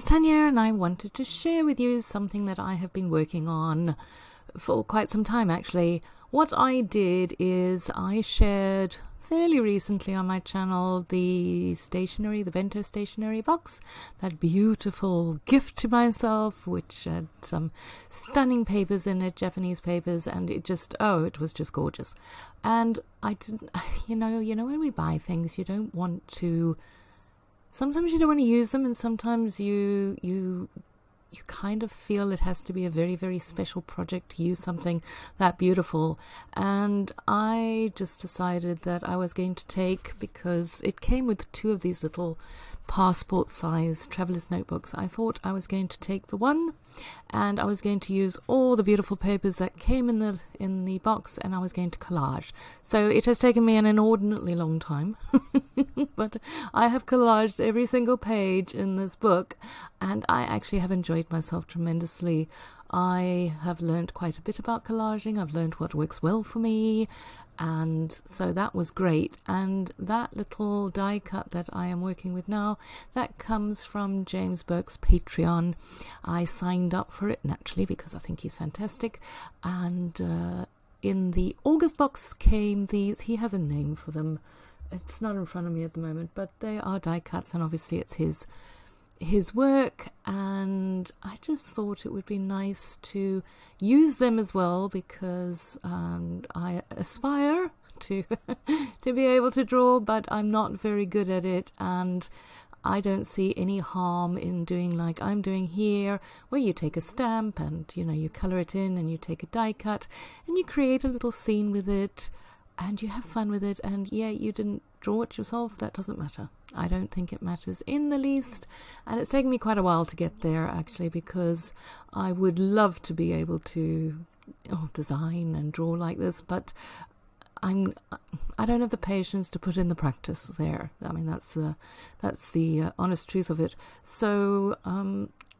Tanya, and I wanted to share with you something that I have been working on for quite some time, actually. What I did is I shared fairly recently on my channel the Bento Stationery Box, that beautiful gift to myself, which had some stunning papers in it, Japanese papers, and it was just gorgeous. And I didn't, when we buy things, you don't want to. Sometimes you don't want to use them, and sometimes you kind of feel it has to be a very, very special project to use something that beautiful. And I just decided that I was going to take, because it came with 2 of these little passport-size traveler's notebooks, I thought I was going to take the one, and I was going to use all the beautiful papers that came in the box, and I was going to collage. So it has taken me an inordinately long time, but I have collaged every single page in this book, and I actually have enjoyed myself tremendously. I have learned quite a bit about collaging. I've learned what works well for me, and so that was great. And that little die cut that I am working with now, that comes from James Burke's Patreon. I signed up for it naturally because I think he's fantastic, and in the August box came these. He has a name for them. It's not in front of me at the moment, but they are die cuts, and obviously it's his work, and I just thought it would be nice to use them as well, because I aspire to to be able to draw, but I'm not very good at it, and I don't see any harm in doing like I'm doing here, where you take a stamp and you color it in, and you take a die cut and you create a little scene with it, and you have fun with it. And you didn't draw it yourself, that doesn't matter. I don't think it matters in the least, and it's taken me quite a while to get there, actually, because I would love to be able to design and draw like this, but I don't have the patience to put in the practice there. I mean, that's the honest truth of it. So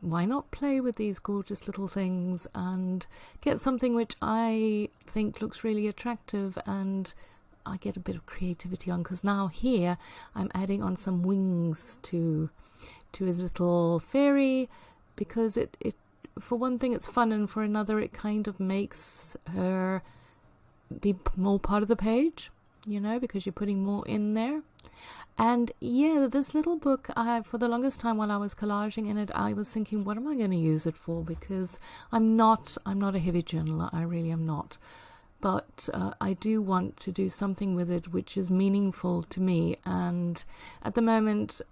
why not play with these gorgeous little things and get something which I think looks really attractive, and I get a bit of creativity on, because now here I'm adding on some wings to his little fairy, because it for one thing it's fun, and for another it kind of makes her be more part of the page, because you're putting more in there. And this little book, for the longest time while I was collaging in it, I was thinking, what am I going to use it for? Because I'm not a heavy journaler, I really am not. But I do want to do something with it which is meaningful to me. And at the moment,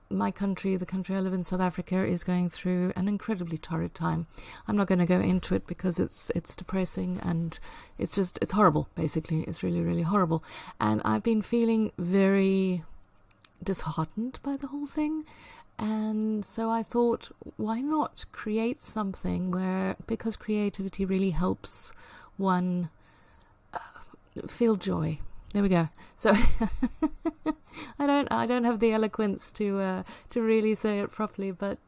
the country I live in, South Africa, is going through an incredibly torrid time. I'm not going to go into it because it's depressing, and it's horrible, basically. It's really, really horrible. And I've been feeling very disheartened by the whole thing. And so I thought, why not create something because creativity really helps one feel joy. There we go. So I don't have the eloquence to really say it properly, but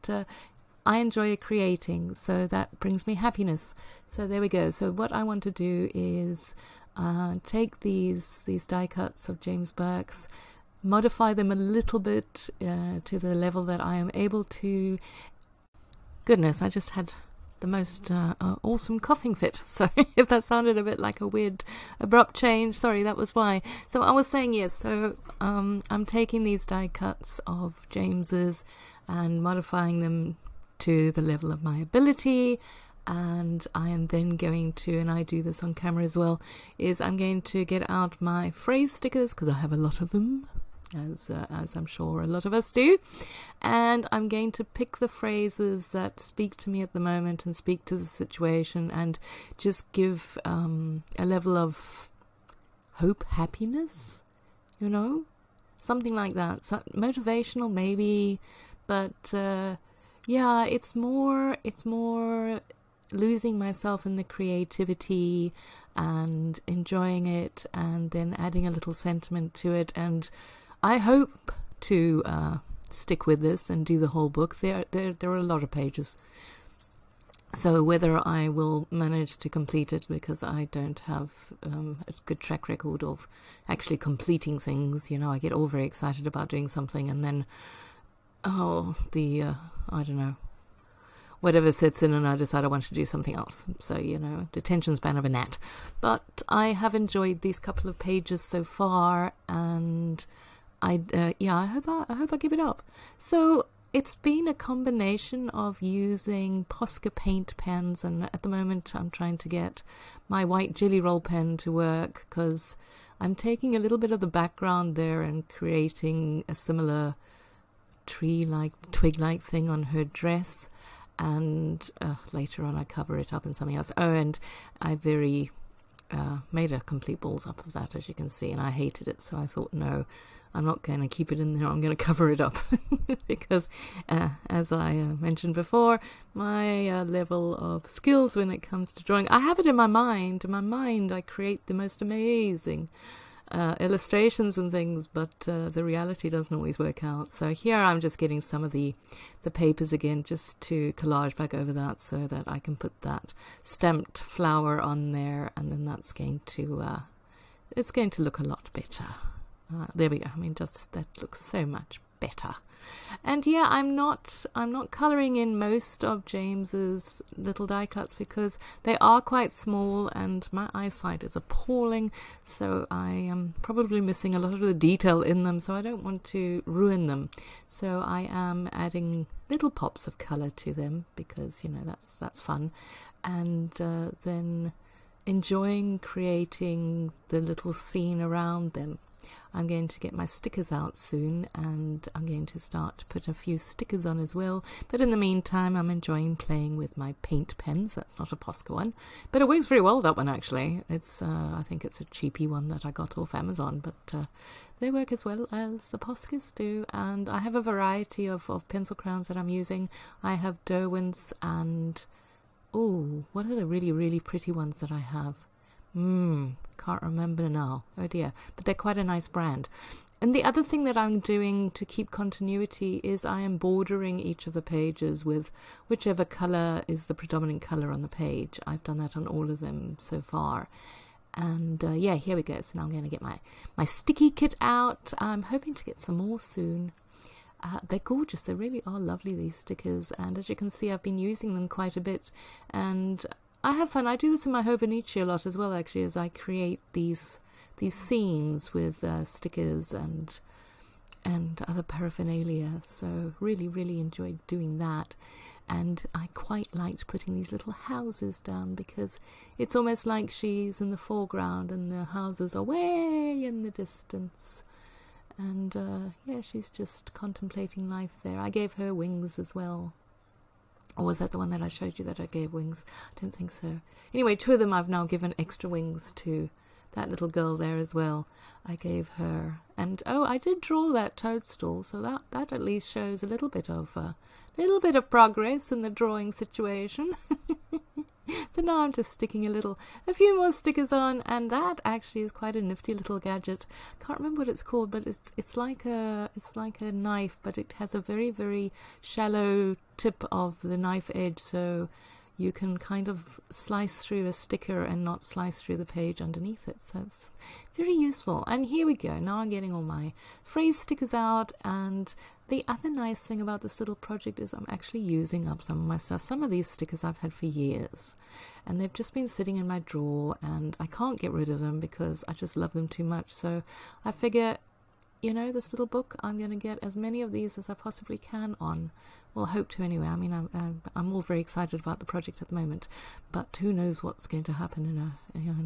I enjoy creating, so that brings me happiness. So there we go. So what I want to do is take these die cuts of James Burke's, modify them a little bit to the level that I am able to. Goodness, I just had the most awesome coughing fit. So if that sounded a bit like a weird abrupt change, sorry, that was why. So I was saying, yes, so I'm taking these die cuts of James's and modifying them to the level of my ability, and I am then going to, and I do this on camera as well, is I'm going to get out my phrase stickers, because I have a lot of them, as I'm sure a lot of us do, and I'm going to pick the phrases that speak to me at the moment and speak to the situation, and just give a level of hope, happiness, something like that. So, motivational maybe, but it's more losing myself in the creativity and enjoying it, and then adding a little sentiment to it. And I hope to stick with this and do the whole book. There are a lot of pages. So whether I will manage to complete it, because I don't have a good track record of actually completing things. I get all very excited about doing something, and then I don't know, whatever sets in and I decide I want to do something else. So, the attention span of a gnat. But I have enjoyed these couple of pages so far, and I hope I give it up. So it's been a combination of using Posca paint pens, and at the moment I'm trying to get my white Jelly Roll pen to work, because I'm taking a little bit of the background there and creating a similar tree-like, twig-like thing on her dress. And later on I cover it up in something else. Oh, and I made a complete balls up of that, as you can see, and I hated it. So I thought, no, I'm not going to keep it in there. I'm going to cover it up because, as I mentioned before, my level of skills when it comes to drawing, I have it in my mind. In my mind, I create the most amazing illustrations and things, but the reality doesn't always work out. So here I'm just getting some of the papers again, just to collage back over that, so that I can put that stamped flower on there, and then that's going to it's going to look a lot better. There we go. I mean, just that looks so much better. And yeah, I'm not colouring in most of James's little die cuts because they are quite small and my eyesight is appalling, so I am probably missing a lot of the detail in them, so I don't want to ruin them. So I am adding little pops of colour to them because, that's fun. And then enjoying creating the little scene around them. I'm going to get my stickers out soon, and I'm going to start to put a few stickers on as well. But in the meantime, I'm enjoying playing with my paint pens. That's not a Posca one, but it works very well, that one actually. It's I think it's a cheapy one that I got off Amazon, but they work as well as the Poscas do. And I have a variety of pencil crowns that I'm using. I have Derwents and, what are the really, really pretty ones that I have? Can't remember now. Oh dear. But they're quite a nice brand. And the other thing that I'm doing to keep continuity is I am bordering each of the pages with whichever colour is the predominant colour on the page. I've done that on all of them so far. And here we go. So now I'm going to get my sticky kit out. I'm hoping to get some more soon. They're gorgeous. They really are lovely, these stickers. And as you can see, I've been using them quite a bit. And I have fun. I do this in my Hobonichi a lot as well, actually, as I create these scenes with stickers and other paraphernalia. So really, really enjoyed doing that. And I quite liked putting these little houses down because it's almost like she's in the foreground and the houses are way in the distance. And she's just contemplating life there. I gave her wings as well. Or was that the one that I showed you that I gave wings? I don't think so. Anyway, two of them I've now given extra wings to. That little girl there as well, I gave her. And I did draw that toadstool, so that at least shows a little bit of progress in the drawing situation. So now I'm just sticking a few more stickers on, and that actually is quite a nifty little gadget. Can't remember what it's called, but it's like a knife, but it has a very, very shallow tip of the knife edge, so you can kind of slice through a sticker and not slice through the page underneath it. So it's very useful. And here we go. Now I'm getting all my phrase stickers out. And the other nice thing about this little project is I'm actually using up some of my stuff. Some of these stickers I've had for years. And they've just been sitting in my drawer. And I can't get rid of them because I just love them too much. So I figure, this little book, I'm going to get as many of these as I possibly can on. Well, hope to anyway. I mean, I'm all very excited about the project at the moment, but who knows what's going to happen in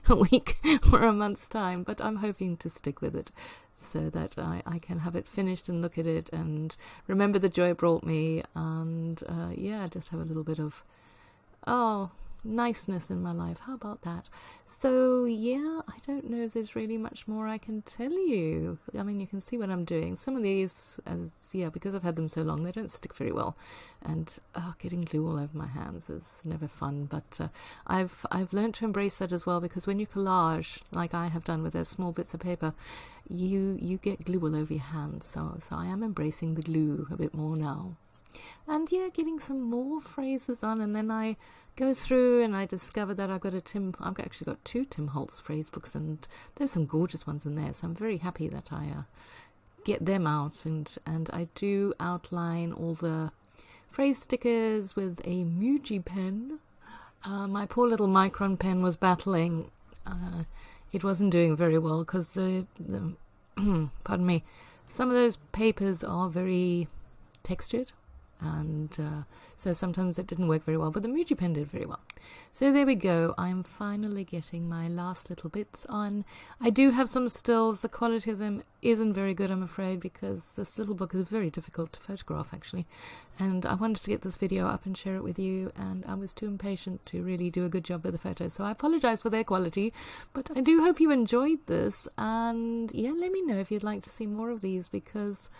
a week or a month's time. But I'm hoping to stick with it so that I can have it finished and look at it and remember the joy it brought me, and just have a little bit of niceness in my life. How about that? So I don't know if there's really much more I can tell you. I mean, you can see what I'm doing. Some of these, because I've had them so long, they don't stick very well, and getting glue all over my hands is never fun. But I've learned to embrace that as well, because when you collage, like I have done with those small bits of paper, you get glue all over your hands. So I am embracing the glue a bit more now. And getting some more phrases on, and then I go through and I discover that I've actually got 2 Tim Holtz phrase books, and there's some gorgeous ones in there, so I'm very happy that I get them out, and I do outline all the phrase stickers with a Muji pen. My poor little Micron pen was battling. It wasn't doing very well because the pardon me, some of those papers are very textured, and so sometimes it didn't work very well, but the Muji pen did very well. So there we go. I'm finally getting my last little bits on. I do have some stills. The quality of them isn't very good, I'm afraid, because this little book is very difficult to photograph, actually, and I wanted to get this video up and share it with you, and I was too impatient to really do a good job with the photos, so I apologize for their quality, but I do hope you enjoyed this, and yeah, let me know if you'd like to see more of these, because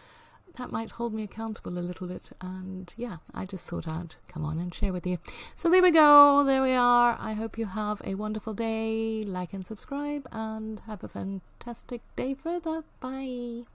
that might hold me accountable a little bit, and yeah, I just thought I'd come on and share with you. So there we go, there we are. I hope you have a wonderful day. Like and subscribe, and have a fantastic day further. Bye.